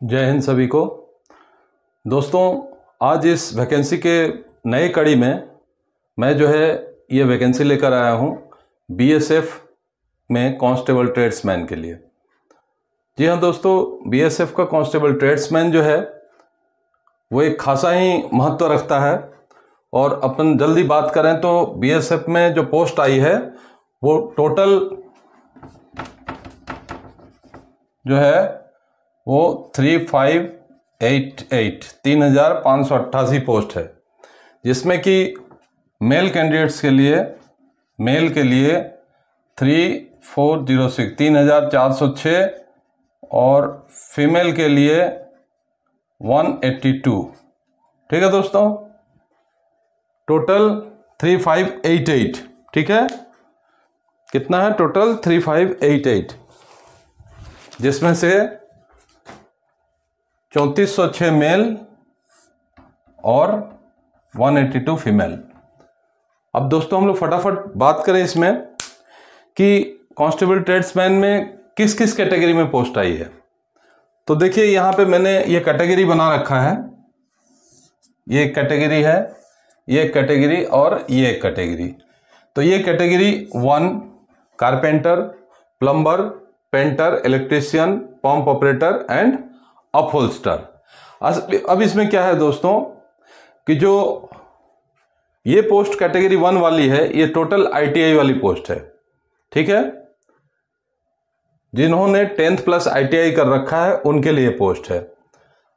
जय हिंद सभी को। दोस्तों, आज इस वैकेंसी के नए कड़ी में मैं जो है ये वैकेंसी लेकर आया हूँ बीएसएफ में कांस्टेबल ट्रेड्समैन के लिए। जी हाँ दोस्तों, बीएसएफ का कांस्टेबल ट्रेड्समैन जो है वो एक खासा ही महत्व रखता है। और अपन जल्दी बात करें तो बीएसएफ में जो पोस्ट आई है वो टोटल जो है वो 3588 पोस्ट है, जिसमें कि मेल कैंडिडेट्स के लिए 3406 और फीमेल के लिए 182। ठीक है दोस्तों, टोटल 3588। ठीक है, कितना है टोटल? 3588, जिसमें से 3406 मेल और 182 फीमेल। अब दोस्तों हम लोग फटाफट बात करें इसमें कि कांस्टेबल ट्रेड्समैन में किस किस कैटेगरी में पोस्ट आई है। तो देखिए यहाँ पे मैंने ये कैटेगरी बना रखा है। ये एक कैटेगरी है, ये एक कैटेगरी और ये एक कैटेगरी। तो ये category 1 carpenter, plumber, painter, electrician, pump operator and upholsterer. अब इसमें क्या है दोस्तों कि जो ये पोस्ट कैटेगरी 1 वाली है ये टोटल आईटीआई वाली पोस्ट है। ठीक है, जिन्होंने 10th प्लस आईटीआई कर रखा है उनके लिए पोस्ट है।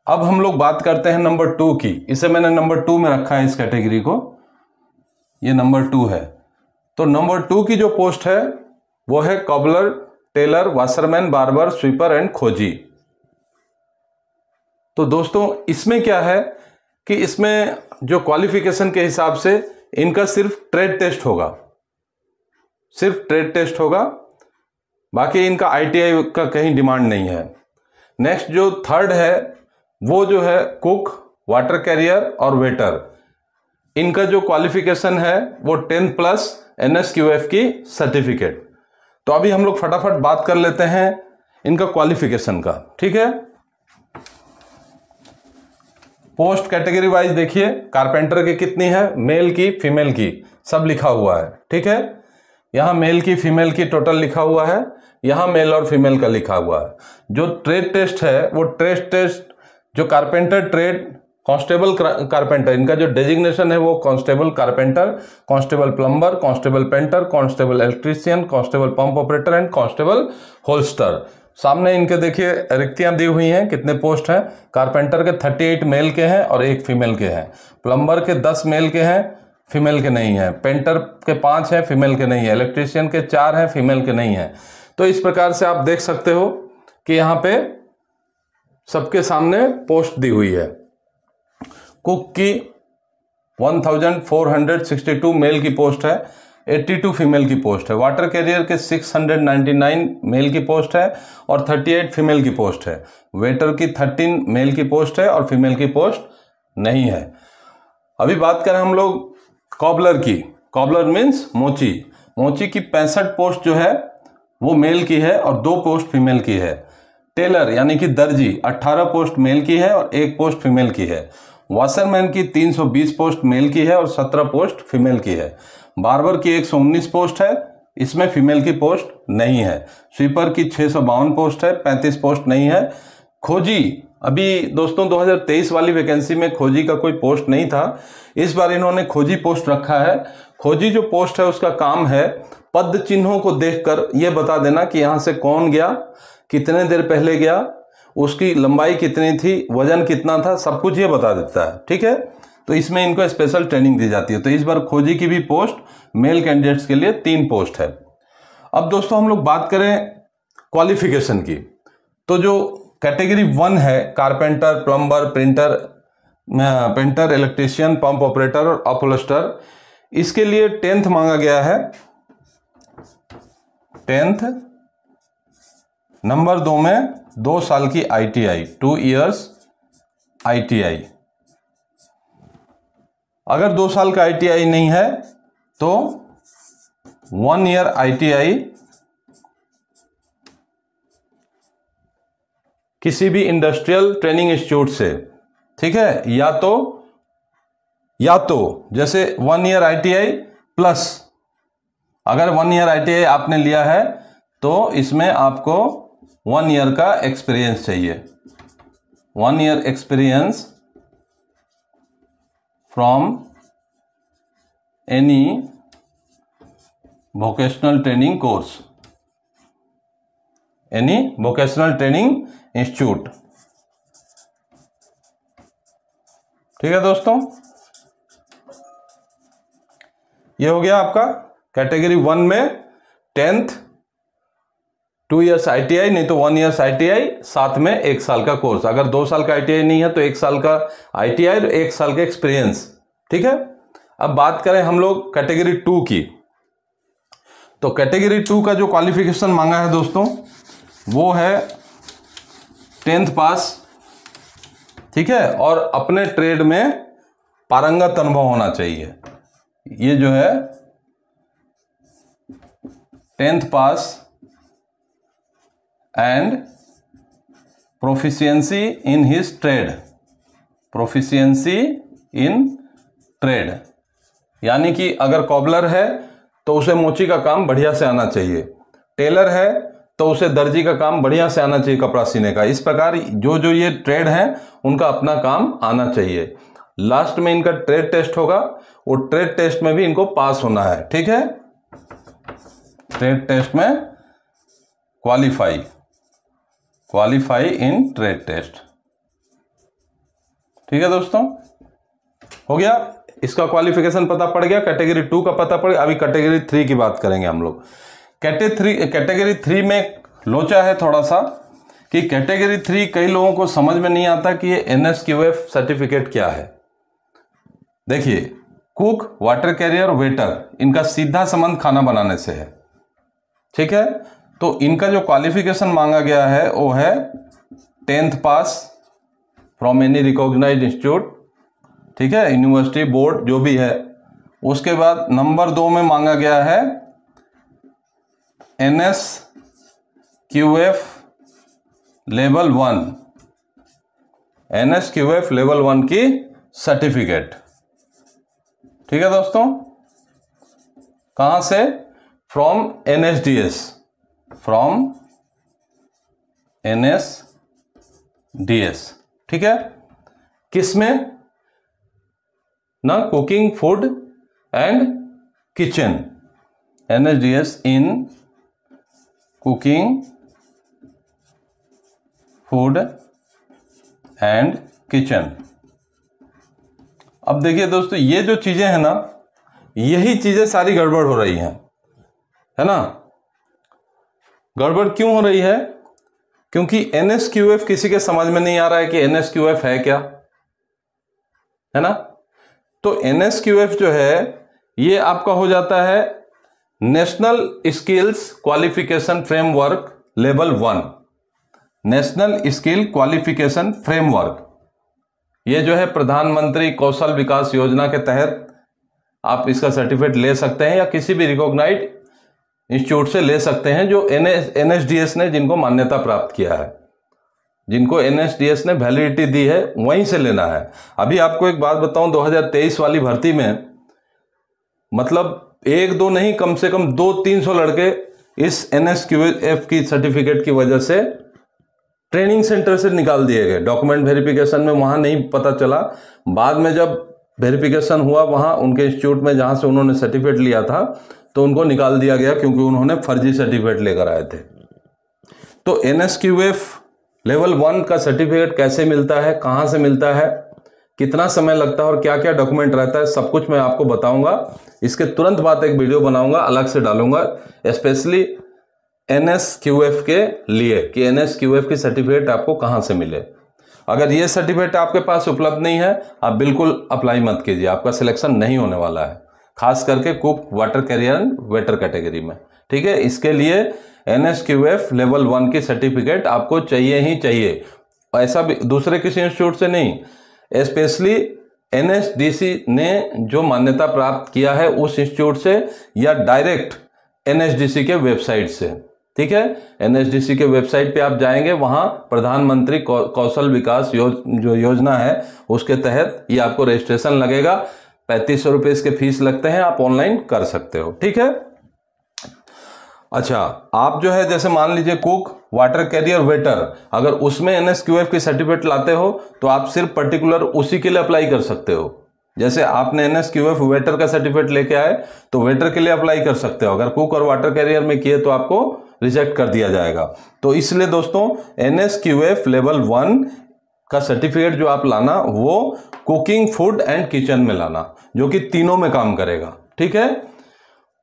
अब हम लोग बात करते हैं नंबर 2 की। इसे मैंने नंबर 2 में रखा है, इस कैटेगरी को। ये नंबर 2 है। तो नंबर 2 की जो पोस्ट है वो है cobbler, tailor, washerman, barber, sweeper and खोजी। तो दोस्तों इसमें क्या है कि इसमें जो क्वालिफिकेशन के हिसाब से इनका सिर्फ ट्रेड टेस्ट होगा, सिर्फ ट्रेड टेस्ट होगा। बाकी इनका आईटीआई का कहीं डिमांड नहीं है। नेक्स्ट जो थर्ड है वो जो है कुक, वाटर कैरियर और वेटर। इनका जो क्वालिफिकेशन है वो 10th प्लस NSQF की सर्टिफिकेट। तो अभी हम लोग फटाफट बात कर लेते हैं इनका क्वालिफिकेशन का। ठीक है, पोस्ट कैटेगरी वाइज देखिए कारपेंटर की कितनी है, मेल की, फीमेल की, सब लिखा हुआ है। ठीक है, यहां मेल की, फीमेल की टोटल लिखा हुआ है, यहां मेल और फीमेल का लिखा हुआ है। जो ट्रेड टेस्ट है वो ट्रेड टेस्ट जो कारपेंटर ट्रेड, कांस्टेबल कारपेंटर, इनका जो डेजिग्नेशन है वो constable carpenter, constable plumber, constable painter, constable electrician, constable pump operator and constable holster. सामने इनके देखिए रिक्तियां दी हुई हैं, कितने पोस्ट हैं। कारपेंटर के 38 मेल के हैं और 1 फीमेल के हैं। प्लम्बर के 10 मेल के हैं, फीमेल के नहीं है। पेंटर के 5 हैं, फीमेल के नहीं है। इलेक्ट्रीशियन के 4 हैं, फीमेल के नहीं है। तो इस प्रकार से आप देख सकते हो कि यहाँ पे सबके सामने पोस्ट दी हुई है। कुक की 1462 मेल की पोस्ट है, 82 फीमेल की पोस्ट है। वाटर कैरियर के 699 मेल की पोस्ट है और 38 फीमेल की पोस्ट है। वेटर की 13 मेल की पोस्ट है और फीमेल की पोस्ट नहीं है। अभी बात करें हम लोग कॉबलर की। कॉबलर मीन्स मोची। मोची की 65 पोस्ट जो है वो मेल की है और 2 पोस्ट फीमेल की है। टेलर यानी कि दर्जी 18 पोस्ट मेल की है और 1 पोस्ट फीमेल की है। वॉशरमैन की 320 पोस्ट मेल की है और 17 पोस्ट फीमेल की है। बार्बर की 119 पोस्ट है, इसमें फीमेल की पोस्ट नहीं है। स्वीपर की 652 पोस्ट है, 35 पोस्ट नहीं है। खोजी, अभी दोस्तों 2023 वाली वैकेंसी में खोजी का कोई पोस्ट नहीं था, इस बार इन्होंने खोजी पोस्ट रखा है। खोजी जो पोस्ट है उसका काम है पद चिन्हों को देखकर यह बता देना कि यहां से कौन गया, कितने देर पहले गया, उसकी लंबाई कितनी थी, वजन कितना था, सब कुछ ये बता देता है। ठीक है, तो इसमें इनको स्पेशल ट्रेनिंग दी जाती है। तो इस बार खोजी की भी पोस्ट मेल कैंडिडेट्स के लिए 3 पोस्ट है। अब दोस्तों हम लोग बात करें क्वालिफिकेशन की। तो जो कैटेगरी 1 है carpenter, plumber, painter, electrician, pump operator और अपहोल्स्टर, इसके लिए 10th मांगा गया है। 10th, नंबर 2 में 2 साल की आईटीआई, 2 years आईटीआई। अगर 2 साल का आईटीआई नहीं है तो 1 year आईटीआई किसी भी इंडस्ट्रियल ट्रेनिंग इंस्टीट्यूट से, ठीक है, या तो जैसे 1 ईयर ITI प्लस, अगर 1 ईयर ITI आपने लिया है तो इसमें आपको 1 ईयर का एक्सपीरियंस चाहिए, 1 year experience from any vocational training course, any vocational training institute. ठीक है दोस्तों, ये हो गया आपका कैटेगरी 1 में 10th 2 ईयर्स ITI, नहीं तो 1 ईयर्स ITI, साथ में 1 साल का कोर्स। अगर 2 साल का ITI नहीं है तो 1 साल का ITI और 1 साल का एक्सपीरियंस। ठीक है, अब बात करें हम लोग कैटेगरी 2 की, तो कैटेगरी 2 का जो क्वालिफिकेशन मांगा है दोस्तों वो है 10th पास, ठीक है, और अपने ट्रेड में पारंगत अनुभव होना चाहिए। ये जो है 10th pass and proficiency in his trade, proficiency in trade, यानी कि अगर कॉबलर है तो उसे मोची का काम बढ़िया से आना चाहिए, टेलर है तो उसे दर्जी का काम बढ़िया से आना चाहिए, कपड़ा सीने का। इस प्रकार जो जो ये ट्रेड है उनका अपना काम आना चाहिए। लास्ट में इनका ट्रेड टेस्ट होगा, वो ट्रेड टेस्ट में भी इनको पास होना है। ठीक है, ट्रेड टेस्ट में क्वालिफाई इन ट्रेड टेस्ट। ठीक है दोस्तों, हो गया, इसका क्वालिफिकेशन पता पड़ गया, कैटेगरी 2 का पता पड़ गया। अभी कैटेगरी 3 की बात करेंगे हम लोग। कैटेगरी 3 में लोचा है थोड़ा सा कि कैटेगरी 3 कई लोगों को समझ में नहीं आता कि ये NSQF सर्टिफिकेट क्या है। देखिए, कुक, वाटर कैरियर, वेटर, इनका सीधा संबंध खाना बनाने से है। ठीक है, तो इनका जो क्वालिफिकेशन मांगा गया है वो है 10th pass from any recognised institute, ठीक है, यूनिवर्सिटी, बोर्ड, जो भी है। उसके बाद नंबर 2 में मांगा गया है NSQF लेवल 1, NSQF लेवल 1 की सर्टिफिकेट। ठीक है दोस्तों, कहां से? From NSDS, from NSDS। ठीक है, किसमें ना? Cooking, food and kitchen, NSDS in cooking, food and kitchen. अब देखिए दोस्तों, ये जो चीजें हैं ना, यही चीजें सारी गड़बड़ हो रही हैं, है ना। गड़बड़ क्यों हो रही है? क्योंकि NSQF किसी के समझ में नहीं आ रहा है कि NSQF है क्या, है ना। तो NSQF जो है ये आपका हो जाता है national skills qualification framework level 1, national skill qualification framework. ये जो है प्रधानमंत्री कौशल विकास योजना के तहत आप इसका सर्टिफिकेट ले सकते हैं या किसी भी रिकॉग्नाइज्ड इंस्टीट्यूट से ले सकते हैं जो NSDS ने जिनको मान्यता प्राप्त किया है, जिनको NSDS ने वैलिडिटी दी है, वहीं से लेना है। अभी आपको एक बात बताऊं, 2023 वाली भर्ती में मतलब 1-2 नहीं, कम से कम 200-300 लड़के इस NSQF की सर्टिफिकेट की वजह से ट्रेनिंग सेंटर से निकाल दिए गए। डॉक्यूमेंट वेरिफिकेशन में वहां नहीं पता चला, बाद में जब वेरिफिकेशन हुआ वहां उनके इंस्टीट्यूट में जहां से उन्होंने सर्टिफिकेट लिया था तो उनको निकाल दिया गया क्योंकि उन्होंने फर्जी सर्टिफिकेट लेकर आए थे। तो NSQF लेवल 1 का सर्टिफिकेट कैसे मिलता है, कहां से मिलता है, कितना समय लगता है और क्या क्या डॉक्यूमेंट रहता है, सब कुछ मैं आपको बताऊंगा। इसके तुरंत बाद एक वीडियो बनाऊंगा, अलग से डालूंगा स्पेशली NSQF के लिए कि NSQF की सर्टिफिकेट आपको कहां से मिले। अगर ये सर्टिफिकेट आपके पास उपलब्ध नहीं है, आप बिल्कुल अप्लाई मत कीजिए, आपका सिलेक्शन नहीं होने वाला है, खास करके cook, water career, waiter category में। ठीक है, इसके लिए NSQF लेवल 1 की सर्टिफिकेट आपको चाहिए ही चाहिए, ऐसा भी दूसरे किसी इंस्टीट्यूट से नहीं, स्पेशली NSDC ने जो मान्यता प्राप्त किया है उस इंस्टीट्यूट से या डायरेक्ट NSDC के वेबसाइट से। ठीक है, एनएसडीसी के वेबसाइट पे आप जाएंगे, वहां प्रधानमंत्री कौशल विकास जो योजना है उसके तहत ये आपको रजिस्ट्रेशन लगेगा। 3500 रुपये इसके फीस लगते हैं, आप ऑनलाइन कर सकते हो। ठीक है, अच्छा, आप जो है जैसे मान लीजिए कुक, वाटर कैरियर, वेटर, अगर उसमें एनएसक्यूएफ की सर्टिफिकेट लाते हो तो आप सिर्फ पर्टिकुलर उसी के लिए अप्लाई कर सकते हो। जैसे आपने एनएसक्यूएफ वेटर का सर्टिफिकेट लेके आए तो वेटर के लिए अप्लाई कर सकते हो, अगर कुक और वाटर कैरियर में किए तो आपको रिजेक्ट कर दिया जाएगा। तो इसलिए दोस्तों एनएसक्यूएफ लेवल 1 का सर्टिफिकेट जो आप लाना वो कुकिंग, फूड एंड किचन में लाना, जो कि तीनों में काम करेगा। ठीक है,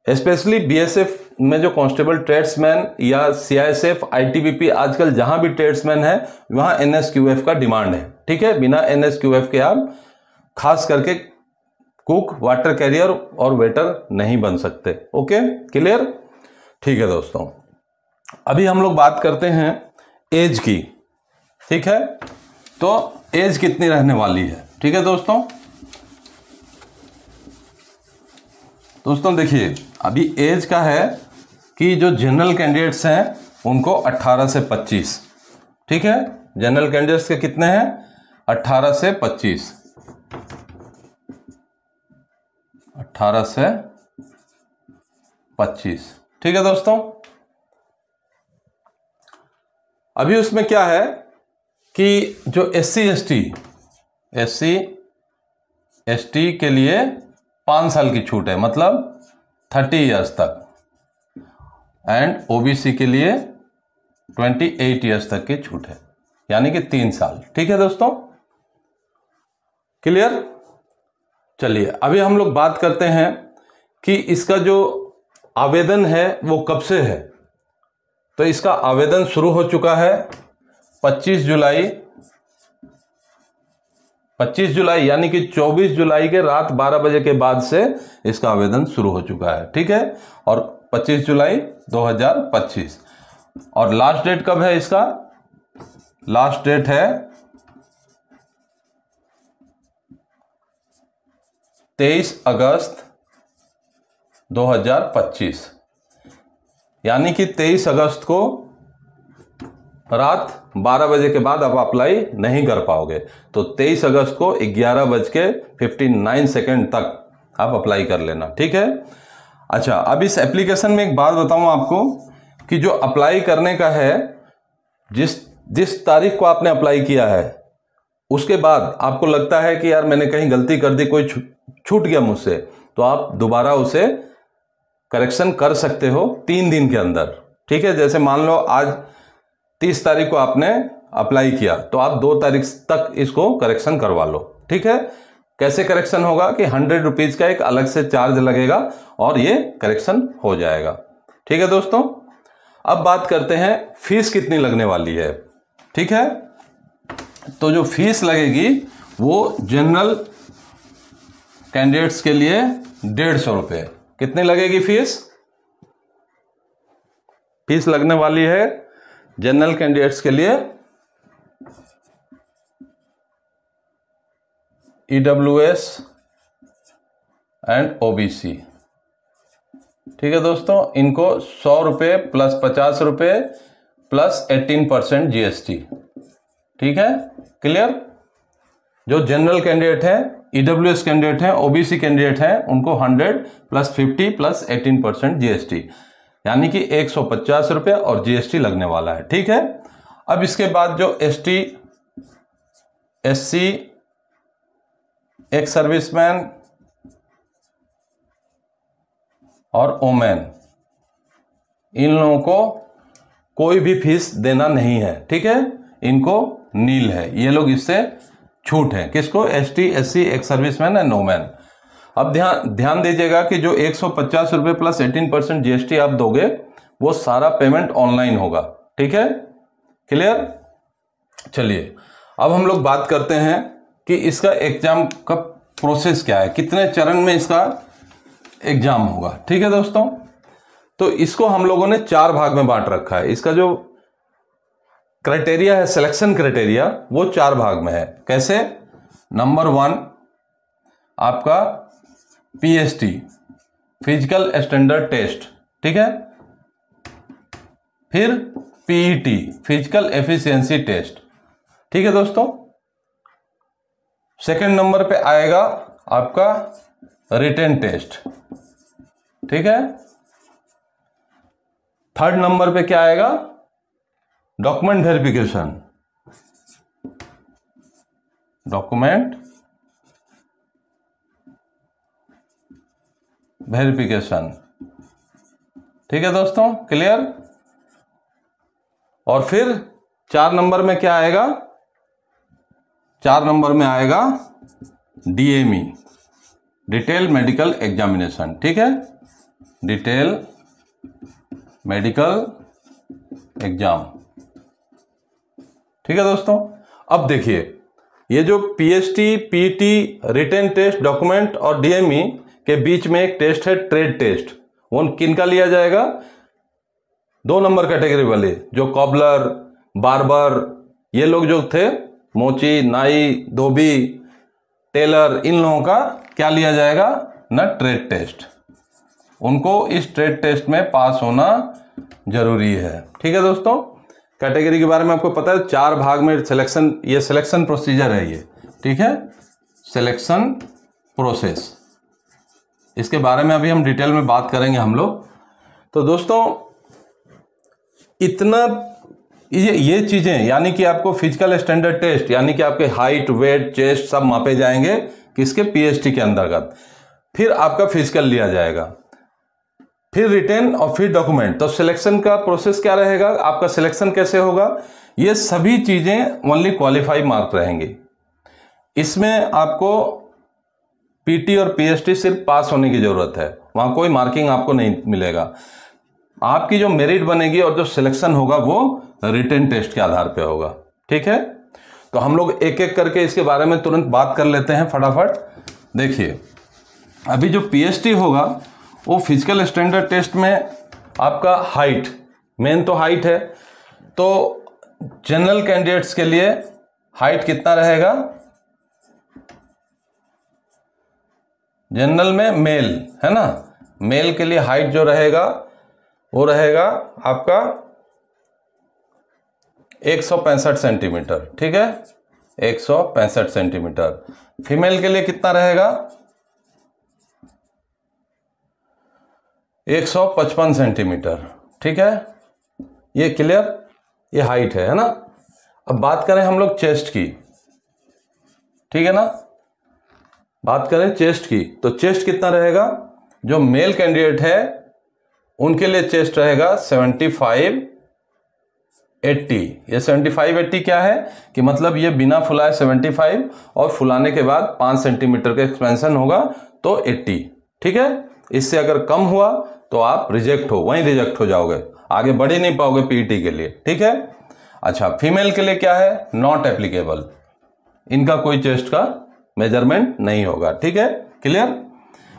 स्पेशली बीएसएफ में जो कांस्टेबल ट्रेड्समैन या सीआईएसएफ, आईटीबीपी, आजकल जहां भी ट्रेड्समैन है वहां एनएसक्यूएफ का डिमांड है। ठीक है, बिना एनएसक्यूएफ के आप खास करके कुक, वाटर कैरियर और वेटर नहीं बन सकते। Okay, clear? ठीक है दोस्तों, अभी हम लोग बात करते हैं एज की। ठीक है, तो एज कितनी रहने वाली है? ठीक है दोस्तों, देखिए अभी एज का है कि जो जनरल कैंडिडेट्स हैं उनको 18 से 25। ठीक है, जनरल कैंडिडेट्स के कितने हैं? 18 से 25। 18 से 25। ठीक है दोस्तों, अभी उसमें क्या है कि जो एससी एसटी के लिए 5 साल की छूट है, मतलब 30 इयर्स तक, एंड ओबीसी के लिए 28 इयर्स तक की छूट है, यानी कि 3 साल। ठीक है दोस्तों, क्लियर? चलिए अभी हम लोग बात करते हैं कि इसका जो आवेदन है वो कब से है। तो इसका आवेदन शुरू हो चुका है 25 जुलाई यानी कि 24 जुलाई के रात 12 बजे के बाद से इसका आवेदन शुरू हो चुका है। ठीक है, और 25 जुलाई 2025। और लास्ट डेट कब है इसका? लास्ट डेट है 23 अगस्त 2025, यानी कि 23 अगस्त को रात 12 बजे के बाद आप अप्लाई नहीं कर पाओगे। तो 23 अगस्त को 11:59 तक आप अप्लाई कर लेना। ठीक है, अच्छा, अब इस एप्लीकेशन में एक बात बताऊं आपको कि जो अप्लाई करने का है, जिस तारीख को आपने अप्लाई किया है उसके बाद आपको लगता है कि यार मैंने कहीं गलती कर दी, कोई छूट गया मुझसे, तो आप दोबारा उसे करेक्शन कर सकते हो 3 दिन के अंदर। ठीक है, जैसे मान लो आज 30 तारीख को आपने अप्लाई किया तो आप 2 तारीख तक इसको करेक्शन करवा लो। ठीक है, कैसे करेक्शन होगा कि 100 रुपीज का एक अलग से चार्ज लगेगा और ये करेक्शन हो जाएगा। ठीक है दोस्तों, अब बात करते हैं फीस कितनी लगने वाली है। ठीक है, तो जो फीस लगेगी वो जनरल कैंडिडेट्स के लिए 150 रुपये। कितनी लगेगी फीस? फीस लगने वाली है जनरल कैंडिडेट्स के लिए ईडब्ल्यूएस एंड ओबीसी। ठीक है दोस्तों, इनको 100 रुपये प्लस 50 रुपये प्लस 18% जीएसटी। ठीक है, क्लियर? जो जनरल कैंडिडेट है, ईडब्ल्यूएस कैंडिडेट है, ओबीसी कैंडिडेट है, उनको 100 प्लस 50 प्लस 18% जीएसटी, यानी कि 150 रुपये और जीएसटी लगने वाला है। ठीक है, अब इसके बाद जो एसटी, एससी, एक्स सर्विसमैन और ओमेन, इन लोगों को कोई भी फीस देना नहीं है। ठीक है, इनको नील है, ये लोग इससे छूट है। किसको? ST, SC, ex serviceman and women. अब ध्यान दीजिएगा कि जो 150 रुपये प्लस 18% जीएसटी आप दोगे वो सारा पेमेंट ऑनलाइन होगा। ठीक है, क्लियर? चलिए अब हम लोग बात करते हैं कि इसका एग्जाम का प्रोसेस क्या है, कितने चरण में इसका एग्जाम होगा। ठीक है दोस्तों, तो इसको हम लोगों ने 4 भाग में बांट रखा है। इसका जो क्राइटेरिया है, सिलेक्शन क्राइटेरिया, वो 4 भाग में है। कैसे? नंबर 1 आपका पीएसटी, फिजिकल स्टैंडर्ड टेस्ट। ठीक है, फिर पीईटी फिजिकल एफिशिएंसी टेस्ट। ठीक है दोस्तों। सेकंड नंबर पे आएगा आपका रिटेन टेस्ट। ठीक है। थर्ड नंबर पे क्या आएगा? Document verification, document verification. ठीक है दोस्तों, क्लियर। और फिर 4 नंबर में क्या आएगा? 4 नंबर में आएगा डीएमई, डिटेल मेडिकल एग्जामिनेशन। ठीक है, डिटेल मेडिकल एग्जाम। ठीक है दोस्तों। अब देखिए, ये जो PST, PT, written test, document और डीएमई के बीच में एक टेस्ट है ट्रेड टेस्ट। वो किन का लिया जाएगा? 2 नंबर कैटेगरी वाले, जो कॉबलर, बार्बर, ये लोग जो थे, मोची, नाई, धोबी, टेलर, इन लोगों का क्या लिया जाएगा? ना ट्रेड टेस्ट। उनको इस ट्रेड टेस्ट में पास होना जरूरी है। ठीक है दोस्तों। कैटेगरी के बारे में आपको पता है, 4 भाग में सिलेक्शन, ये सिलेक्शन प्रोसीजर है ये। ठीक है, सिलेक्शन प्रोसेस, इसके बारे में अभी हम डिटेल में बात करेंगे हम लोग। तो दोस्तों, इतना ये चीजें, यानी कि आपको फिजिकल स्टैंडर्ड टेस्ट, यानी कि आपके हाइट, वेट, चेस्ट सब मापे जाएंगे किसके? पीएसटी के अंतर्गत। फिर आपका फिजिकल लिया जाएगा, फिर रिटेन और फिर डॉक्यूमेंट। तो सिलेक्शन का प्रोसेस क्या रहेगा? आपका सिलेक्शन कैसे होगा? ये सभी चीजें ओनली क्वालिफाई मार्क रहेंगी। इसमें आपको पीटी और पीएसटी सिर्फ पास होने की जरूरत है, वहां कोई मार्किंग आपको नहीं मिलेगा। आपकी जो मेरिट बनेगी और जो सिलेक्शन होगा वो रिटेन टेस्ट के आधार पे होगा। ठीक है। तो हम लोग एक एक करके इसके बारे में तुरंत बात कर लेते हैं फटाफट। देखिए, अभी जो पीएसटी होगा वो फिजिकल स्टैंडर्ड टेस्ट में आपका हाइट, मेन तो हाइट है। तो जनरल कैंडिडेट्स के लिए हाइट कितना रहेगा? जनरल में मेल है ना, मेल के लिए हाइट जो रहेगा वो रहेगा आपका 165 सेंटीमीटर। ठीक है, 165 सेंटीमीटर। फीमेल के लिए कितना रहेगा? 155 सेंटीमीटर। ठीक है, ये क्लियर, ये हाइट है ना। अब बात करें हम लोग चेस्ट की। ठीक है ना, बात करें चेस्ट की, तो चेस्ट कितना रहेगा? जो मेल कैंडिडेट है उनके लिए चेस्ट रहेगा 75-80। ये 75-80 क्या है कि मतलब ये बिना फुलाए 75 और फुलाने के बाद 5 सेंटीमीटर का एक्सपेंशन होगा तो 80। ठीक है, इससे अगर कम हुआ तो आप रिजेक्ट हो, वहीं रिजेक्ट हो जाओगे, आगे बढ़ ही नहीं पाओगे पीईटी के लिए। ठीक है। अच्छा, फीमेल के लिए क्या है? नॉट एप्लीकेबल, इनका कोई चेस्ट का मेजरमेंट नहीं होगा। ठीक है, क्लियर।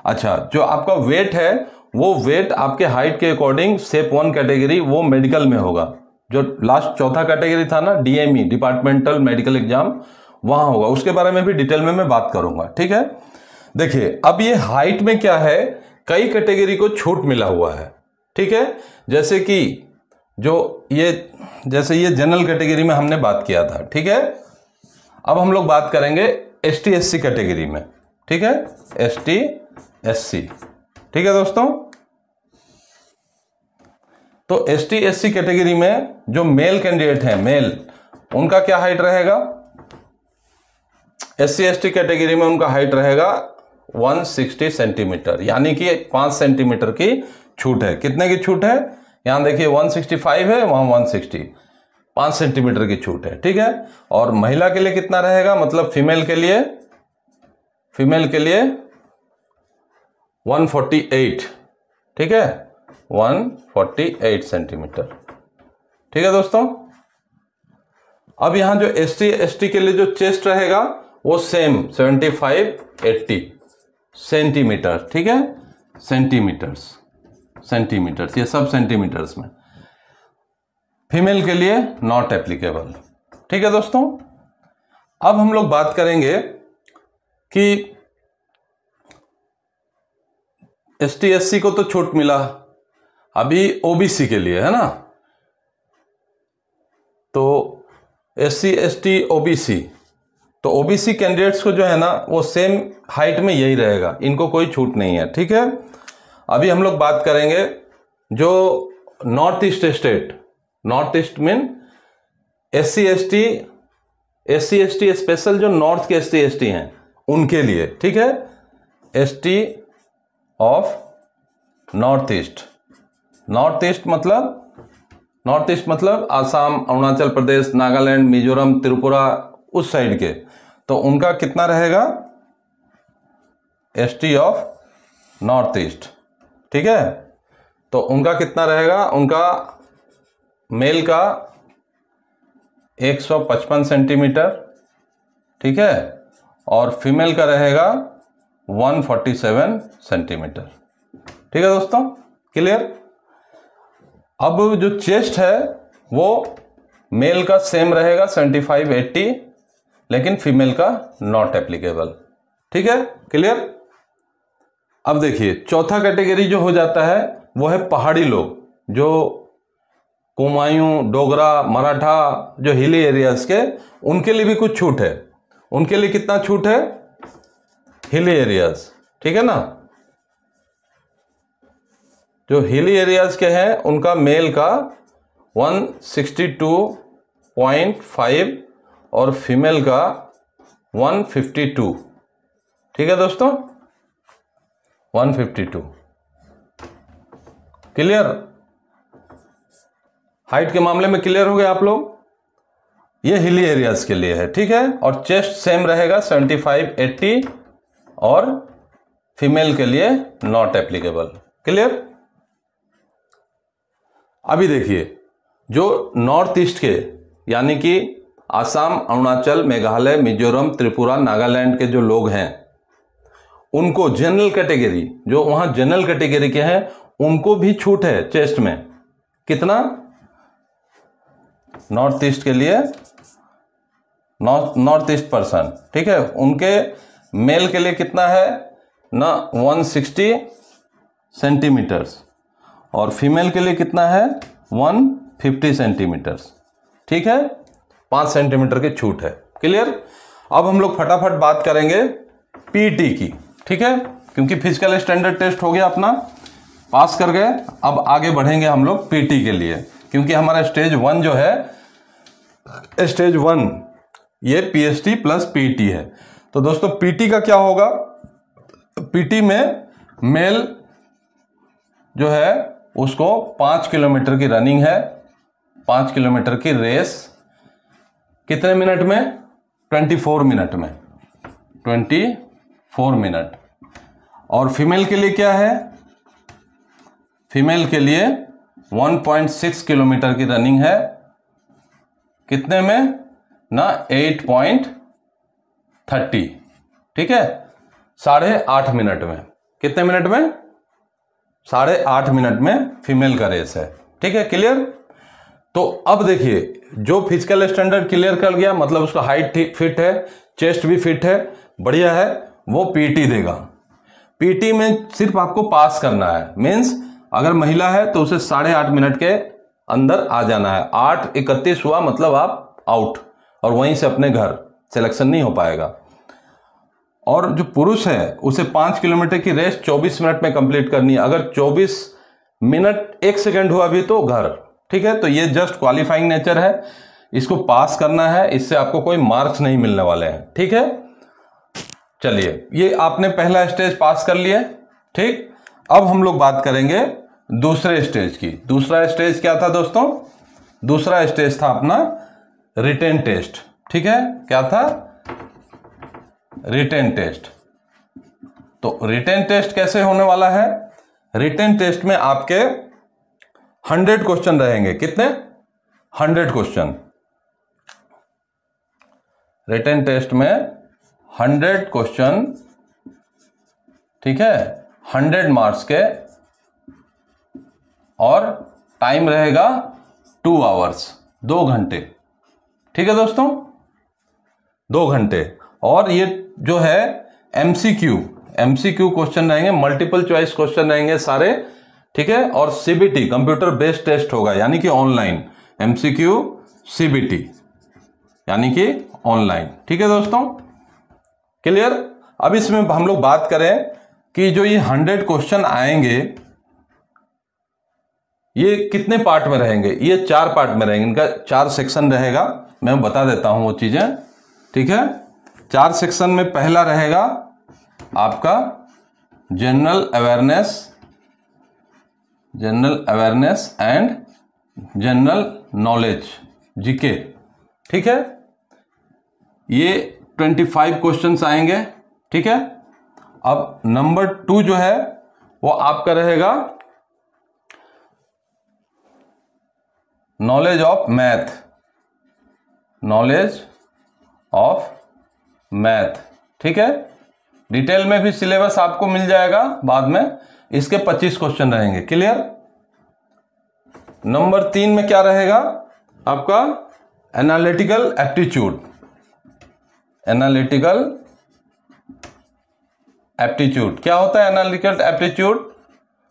अच्छा, जो आपका वेट है वो वेट आपके हाइट के अकॉर्डिंग शेप 1 कैटेगरी वो मेडिकल में होगा। जो लास्ट चौथा कैटेगरी था ना, डीएमई, डिपार्टमेंटल मेडिकल एग्जाम, वहां होगा। उसके बारे में भी डिटेल में मैं बात करूंगा। ठीक है। देखिए, अब ये हाइट में क्या है, कई कैटेगरी को छूट मिला हुआ है। ठीक है, जैसे कि जैसे ये जनरल कैटेगरी में हमने बात किया था। ठीक है, अब हम लोग बात करेंगे एसटी एससी कैटेगरी में। ठीक है, एसटी एससी। ठीक है दोस्तों। तो एसटी एससी कैटेगरी में जो मेल कैंडिडेट हैं, मेल, उनका क्या हाइट रहेगा? एससी एसटी कैटेगरी में उनका हाइट रहेगा 160 सेंटीमीटर, यानी कि 5 सेंटीमीटर की छूट है। कितने की छूट है? यहां देखिए 165 है, वहां 160, 5 सेंटीमीटर की छूट है। ठीक है। और महिला के लिए कितना रहेगा? मतलब फीमेल के लिए 148। ठीक है, 148 सेंटीमीटर। ठीक है दोस्तों। अब यहां जो एसटी एसटी के लिए जो चेस्ट रहेगा वो सेम 75-80 सेंटीमीटर। ठीक है, सेंटीमीटर्स, ये सब सेंटीमीटर्स में। फीमेल के लिए नॉट एप्लीकेबल। ठीक है दोस्तों। अब हम लोग बात करेंगे कि एसटी एससी को तो छूट मिला, अभी ओबीसी के लिए है ना। तो SC ST OBC, तो OBC कैंडिडेट्स को जो है ना वो सेम हाइट में यही रहेगा, इनको कोई छूट नहीं है, ठीक है। अभी हम लोग बात करेंगे जो north east state, north east mean SC ST special जो नॉर्थ के SC ST हैं उनके लिए, ठीक है। ST of north east, north east मतलब आसाम, अरुणाचल प्रदेश, नागालैंड, मिजोरम, त्रिपुरा, उस साइड के, तो उनका कितना रहेगा ST ऑफ नॉर्थ ईस्ट, ठीक है। तो उनका कितना रहेगा, उनका मेल का 155 सेंटीमीटर, ठीक है, और फीमेल का रहेगा 147 सेंटीमीटर, ठीक है दोस्तों, क्लियर। अब जो चेस्ट है वो मेल का सेम रहेगा 75-80, लेकिन फीमेल का नॉट एप्लीकेबल, ठीक है, क्लियर। अब देखिए चौथा कैटेगरी जो हो जाता है वो है पहाड़ी लोग, जो कुमायूं, डोगरा, मराठा, जो हिली एरियाज के, उनके लिए भी कुछ छूट है। उनके लिए कितना छूट है, हिली एरियाज, ठीक है ना, जो हिली एरियाज के हैं उनका मेल का 162.5 और फीमेल का 152, ठीक है दोस्तों, 152, क्लियर। हाइट के मामले में क्लियर हो गए आप लोग, ये हिली एरियाज के लिए है, ठीक है। और चेस्ट सेम रहेगा 75-80 और फीमेल के लिए नॉट एप्लीकेबल, क्लियर। अभी देखिए जो नॉर्थ ईस्ट के यानी कि आसाम, अरुणाचल, मेघालय, मिजोरम, त्रिपुरा, नागालैंड के जो लोग हैं उनको जनरल कैटेगरी, जो वहां जनरल कैटेगरी के हैं उनको भी छूट है चेस्ट में, कितना, नॉर्थ ईस्ट के लिए, नॉर्थ ईस्ट पर्सन, ठीक है, उनके मेल के लिए कितना है ना 160 सेंटीमीटर्स और फीमेल के लिए कितना है 150 सेंटीमीटर्स, ठीक है, 5 सेंटीमीटर की छूट है, क्लियर। अब हम लोग फटाफट बात करेंगे पीटी की, ठीक है, क्योंकि फिजिकल स्टैंडर्ड टेस्ट हो गया अपना, पास कर गए। अब आगे बढ़ेंगे हम लोग पीटी के लिए, क्योंकि हमारा स्टेज 1 जो है, स्टेज 1 ये PST प्लस PT है। तो दोस्तों PT का क्या होगा, PT में मेल जो है उसको 5 किलोमीटर की रनिंग है, 5 किलोमीटर की रेस, कितने मिनट में, 24 मिनट में, 24 मिनट। और फीमेल के लिए क्या है, फीमेल के लिए 1.6 किलोमीटर की रनिंग है, कितने में ना 8.30, ठीक है, 8.5 मिनट में, कितने मिनट में, 8.5 मिनट में फीमेल का रेस है, ठीक है, क्लियर। तो अब देखिए जो फिजिकल स्टैंडर्ड क्लियर कर गया, मतलब उसका हाइट फिट है, चेस्ट भी फिट है, बढ़िया है, वो PT देगा। PT में सिर्फ आपको पास करना है, मीन्स अगर महिला है तो उसे 8.5 मिनट के अंदर आ जाना है, 8:31 हुआ मतलब आप आउट, और वहीं से अपने घर, सिलेक्शन नहीं हो पाएगा। और जो पुरुष है उसे 5 किलोमीटर की रेस 24 मिनट में कंप्लीट करनी है, अगर 24 मिनट 1 सेकंड हुआ भी तो घर, ठीक है। तो ये जस्ट क्वालिफाइंग नेचर है, इसको पास करना है, इससे आपको कोई मार्क्स नहीं मिलने वाले हैं, ठीक है। चलिए ये आपने पहला स्टेज पास कर लिया, ठीक। अब हम लोग बात करेंगे दूसरे स्टेज की। दूसरा स्टेज क्या था दोस्तों, दूसरा स्टेज था अपना रिटेन टेस्ट, ठीक है, क्या था, रिटेन टेस्ट। तो रिटेन टेस्ट कैसे होने वाला है, रिटेन टेस्ट में आपके 100 क्वेश्चन रहेंगे, कितने, 100 क्वेश्चन, रिटेन टेस्ट में 100 क्वेश्चन, ठीक है, 100 मार्क्स के, और टाइम रहेगा 2 आवर्स, 2 घंटे, ठीक है दोस्तों, 2 घंटे। और ये जो है MCQ क्वेश्चन रहेंगे, मल्टीपल चॉइस क्वेश्चन रहेंगे सारे, ठीक है। और CBT कंप्यूटर बेस्ड टेस्ट होगा, यानी कि ऑनलाइन, MCQ CBT यानी कि ऑनलाइन। ठीक है दोस्तों, क्लियर। अब इसमें हम लोग बात करें कि जो ये 100 क्वेश्चन आएंगे ये कितने पार्ट में रहेंगे। ये 4 पार्ट में रहेंगे, इनका 4 सेक्शन रहेगा। मैं बता देता हूं वो चीजें। ठीक है, 4 सेक्शन में पहला रहेगा आपका general awareness and general knowledge, GK. ठीक है, ये 25 क्वेश्चंस आएंगे। ठीक है, अब नंबर 2 जो है वो आपका रहेगा नॉलेज ऑफ मैथ। ठीक है, डिटेल में भी सिलेबस आपको मिल जाएगा बाद में। इसके 25 क्वेश्चन रहेंगे। क्लियर। नंबर 3 में क्या रहेगा आपका एनालिटिकल एप्टीट्यूड। क्या होता है एनालिटिकल एप्टीट्यूड?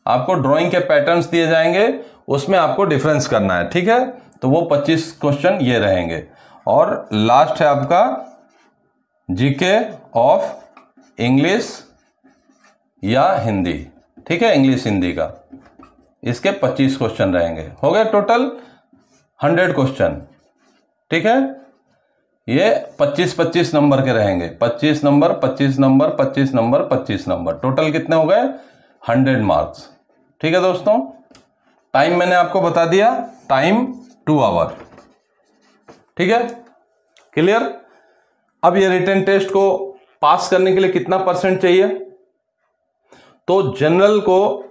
आपको ड्राइंग के पैटर्न्स दिए जाएंगे, उसमें आपको डिफरेंस करना है। ठीक है, तो वो 25 क्वेश्चन ये रहेंगे। और लास्ट है आपका जीके ऑफ इंग्लिश या हिंदी। ठीक है, इंग्लिश हिंदी का, इसके 25 क्वेश्चन रहेंगे। हो गए टोटल 100 क्वेश्चन। ठीक है, ये 25-25 नंबर के रहेंगे। 25 number, 25 number, 25 number, 25 number, total कितने हो गए 100 मार्क्स। ठीक है दोस्तों, टाइम मैंने आपको बता दिया, टाइम 2 आवर। ठीक है, क्लियर। अब ये रिटन टेस्ट को पास करने के लिए कितना % चाहिए? तो जनरल को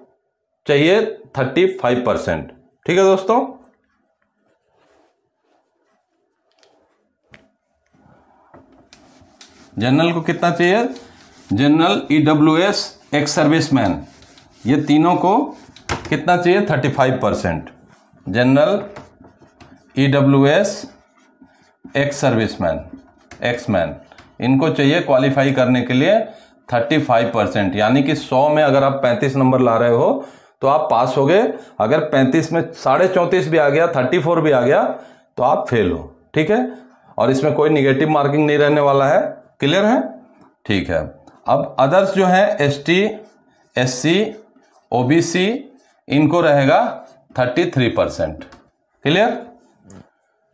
चाहिए 35%। ठीक है दोस्तों, जनरल को कितना चाहिए? जनरल, EWS, एक्स सर्विसमैन, ये तीनों को कितना चाहिए? 35%। General, EWS, ex serviceman, exman, इनको चाहिए क्वालिफाई करने के लिए 35%। यानी कि 100 में अगर आप 35 नंबर ला रहे हो तो आप पास हो गए। अगर 35 में 34.5 भी आ गया, 34 भी आ गया, तो आप फेल हो। ठीक है, और इसमें कोई निगेटिव मार्किंग नहीं रहने वाला है। क्लियर है? ठीक है। अब अदर्स जो है ST, SC, OBC, इनको रहेगा 33%। क्लियर।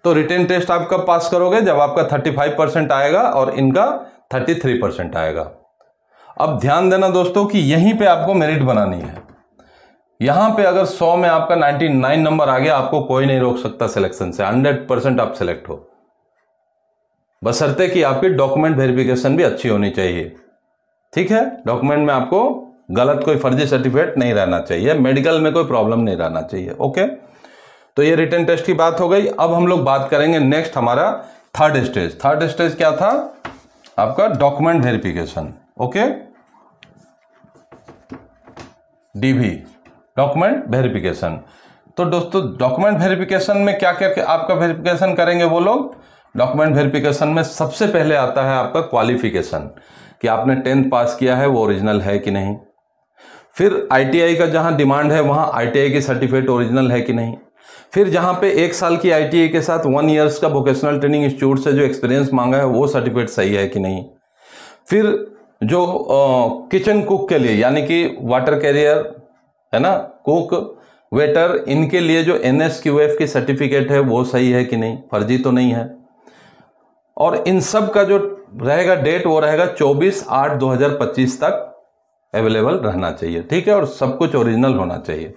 तो रिटेन टेस्ट आप कब पास करोगे? जब आपका 35% आएगा और इनका 33% आएगा। अब ध्यान देना दोस्तों कि यहीं पे आपको मेरिट बनानी है। यहां पे अगर 100 में आपका 99 नंबर आ गया, आपको कोई नहीं रोक सकता सिलेक्शन से। 100% आप सिलेक्ट हो, बशर्ते कि आपकी डॉक्यूमेंट वेरिफिकेशन भी अच्छी होनी चाहिए। ठीक है, डॉक्यूमेंट में आपको गलत कोई फर्जी सर्टिफिकेट नहीं रहना चाहिए, मेडिकल में कोई प्रॉब्लम नहीं रहना चाहिए। ओके, तो ये रिटन टेस्ट की बात हो गई। अब हम लोग बात करेंगे नेक्स्ट हमारा थर्ड स्टेज। थर्ड स्टेज क्या था आपका? Document verification. Okay, DV, document verification. तो दोस्तों डॉक्यूमेंट वेरिफिकेशन में क्या क्या आपका वेरिफिकेशन करेंगे वो लोग? डॉक्यूमेंट वेरिफिकेशन में सबसे पहले आता है आपका क्वालिफिकेशन, कि आपने 10th पास किया है वो ओरिजिनल है कि नहीं। फिर ITI का जहां डिमांड है वहां ITI की सर्टिफिकेट ओरिजिनल है कि नहीं। फिर जहां पे 1 साल की ITI के साथ 1 ईयर्स का वोकेशनल ट्रेनिंग इंस्टीट्यूट से जो एक्सपीरियंस मांगा है वो सर्टिफिकेट सही है कि नहीं। फिर जो किचन कुक के लिए, यानी कि वाटर कैरियर है ना, कुक, वेटर, इनके लिए जो NSQF की सर्टिफिकेट है वो सही है कि नहीं, फर्जी तो नहीं है। और इन सब का जो रहेगा डेट वो रहेगा 24/8/2025 तक अवेलेबल रहना चाहिए। ठीक है, और सब कुछ ओरिजिनल होना चाहिए।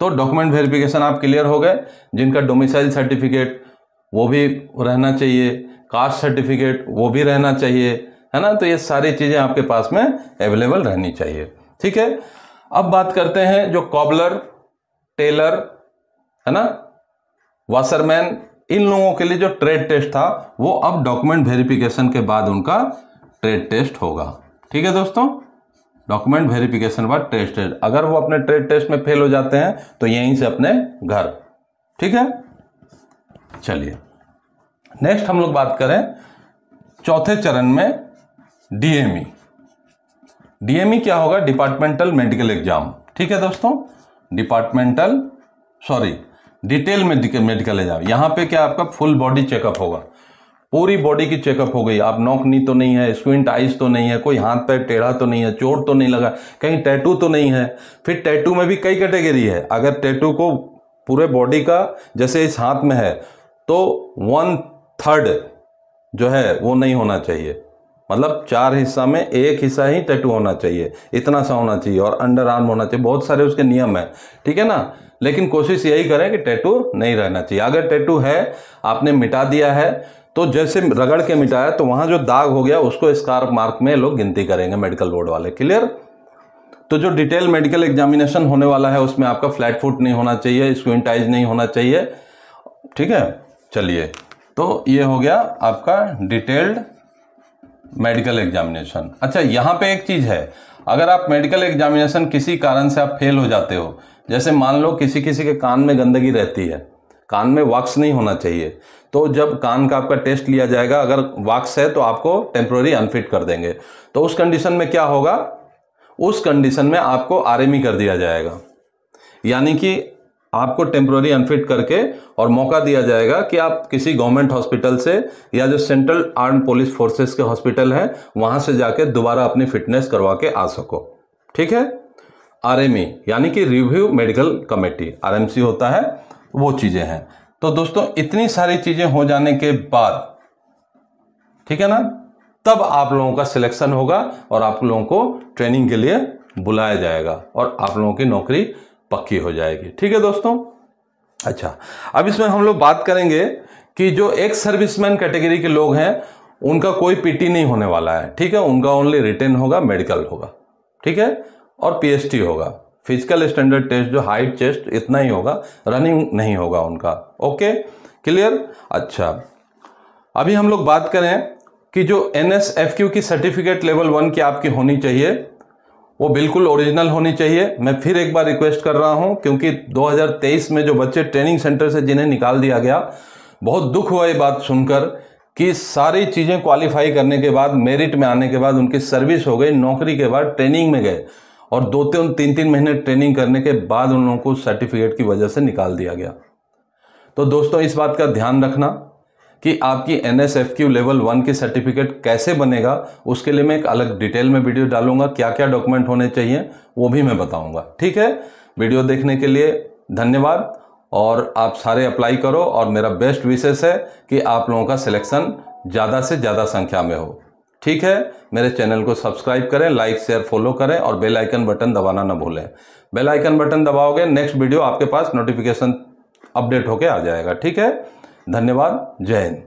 तो डॉक्यूमेंट वेरिफिकेशन आप क्लियर हो गए। जिनका डोमिसाइल सर्टिफिकेट वो भी रहना चाहिए, कास्ट सर्टिफिकेट वो भी रहना चाहिए, है ना। तो ये सारी चीजें आपके पास में अवेलेबल रहनी चाहिए। ठीक है, अब बात करते हैं जो कॉबलर, टेलर, है ना, वाशरमैन, इन लोगों के लिए जो ट्रेड टेस्ट था वो अब डॉक्यूमेंट वेरिफिकेशन के बाद उनका ट्रेड टेस्ट होगा। ठीक है दोस्तों, डॉक्यूमेंट वेरिफिकेशन बाद ट्रेड टेस्ट। अगर वो अपने ट्रेड टेस्ट में फेल हो जाते हैं तो यहीं से अपने घर। ठीक है, चलिए नेक्स्ट हम लोग बात करें चौथे चरण में DME। DME क्या होगा? Departmental medical exam. ठीक है दोस्तों, डिटेल मेडिकल एग्जाम, यहाँ पे क्या आपका फुल बॉडी चेकअप होगा, पूरी बॉडी की चेकअप हो गई। आप नॉक नी तो नहीं है, स्क्विंट आइज तो नहीं है, कोई हाथ पैर टेढ़ा तो नहीं है, चोट तो नहीं लगा, कहीं टैटू तो नहीं है। फिर टैटू में भी कई कैटेगरी है। अगर टैटू को पूरे बॉडी का जैसे इस हाथ में है तो 1/3 जो है वो नहीं होना चाहिए, मतलब 4 हिस्सा में 1 हिस्सा ही टैटू होना चाहिए, इतना सा होना चाहिए, और अंडर आर्म होना चाहिए। बहुत सारे उसके नियम है, ठीक है ना। लेकिन कोशिश यही करें कि टैटू नहीं रहना चाहिए। अगर टैटू है, आपने मिटा दिया है, तो जैसे रगड़ के मिटाया तो वहां जो दाग हो गया उसको स्कार्प मार्क में लोग गिनती करेंगे, मेडिकल बोर्ड वाले। क्लियर। तो जो डिटेल मेडिकल एग्जामिनेशन होने वाला है उसमें आपका फ्लैट फुट नहीं होना चाहिए, स्क्विंट आइज नहीं होना चाहिए, ठीक है। चलिए, तो ये हो गया आपका डिटेल्ड मेडिकल एग्जामिनेशन। अच्छा, यहाँ पे एक चीज है, अगर आप मेडिकल एग्जामिनेशन किसी कारण से आप फेल हो जाते हो, जैसे मान लो किसी के कान में गंदगी रहती है, कान में वैक्स नहीं होना चाहिए, तो जब कान का आपका टेस्ट लिया जाएगा, अगर वैक्स है तो आपको टेम्पोररी अनफिट कर देंगे। तो उस कंडीशन में क्या होगा, उस कंडीशन में आपको आरएमई कर दिया जाएगा, यानी कि आपको टेम्पोररी अनफिट करके और मौका दिया जाएगा कि आप किसी गवर्नमेंट हॉस्पिटल से या जो सेंट्रल आर्म पुलिस फोर्सेस के हॉस्पिटल हैं वहां से जाके दोबारा अपनी फिटनेस करवा के आ सको, ठीक है। आरएमई यानी कि रिव्यू मेडिकल कमेटी, आरएमसी होता है, वो चीजें हैं। तो दोस्तों इतनी सारी चीजें हो जाने के बाद, ठीक है ना, तब आप लोगों का सिलेक्शन होगा और आप लोगों को ट्रेनिंग के लिए बुलाया जाएगा और आप लोगों की नौकरी पक्की हो जाएगी, ठीक है दोस्तों। अच्छा, अब इसमें हम लोग बात करेंगे कि जो एक्स सर्विसमैन कैटेगरी के लोग हैं उनका कोई पीटी नहीं होने वाला है, ठीक है। उनका ओनली रिटन होगा, मेडिकल होगा, ठीक है, और पीएसटी होगा, फिजिकल स्टैंडर्ड टेस्ट जो हाइट चेस्ट इतना ही होगा, रनिंग नहीं होगा उनका। Okay, clear. अच्छा, अभी हम लोग बात करें कि जो NSFQ की सर्टिफिकेट लेवल 1 की आपकी होनी चाहिए वो बिल्कुल ओरिजिनल होनी चाहिए। मैं फिर एक बार रिक्वेस्ट कर रहा हूं, क्योंकि 2023 में जो बच्चे ट्रेनिंग सेंटर से जिन्हें निकाल दिया गया, बहुत दुख हुआ ये बात सुनकर कि सारी चीजें क्वालिफाई करने के बाद, मेरिट में आने के बाद उनकी सर्विस हो गई, नौकरी के बाद ट्रेनिंग में गए और 2-3 महीने ट्रेनिंग करने के बाद उन लोगों को सर्टिफिकेट की वजह से निकाल दिया गया। तो दोस्तों इस बात का ध्यान रखना कि आपकी NSFQ लेवल 1 की सर्टिफिकेट कैसे बनेगा, उसके लिए मैं एक अलग डिटेल में वीडियो डालूंगा, क्या क्या डॉक्यूमेंट होने चाहिए वो भी मैं बताऊंगा, ठीक है। वीडियो देखने के लिए धन्यवाद, और आप सारे अप्लाई करो, और मेरा बेस्ट विशेष है कि आप लोगों का सिलेक्शन ज़्यादा से ज़्यादा संख्या में हो, ठीक है। मेरे चैनल को सब्सक्राइब करें, लाइक शेयर फॉलो करें, और बेल आइकन बटन दबाना ना भूलें। बेल आइकन बटन दबाओगे, नेक्स्ट वीडियो आपके पास नोटिफिकेशन अपडेट होके आ जाएगा, ठीक है। धन्यवाद, जय हिंद।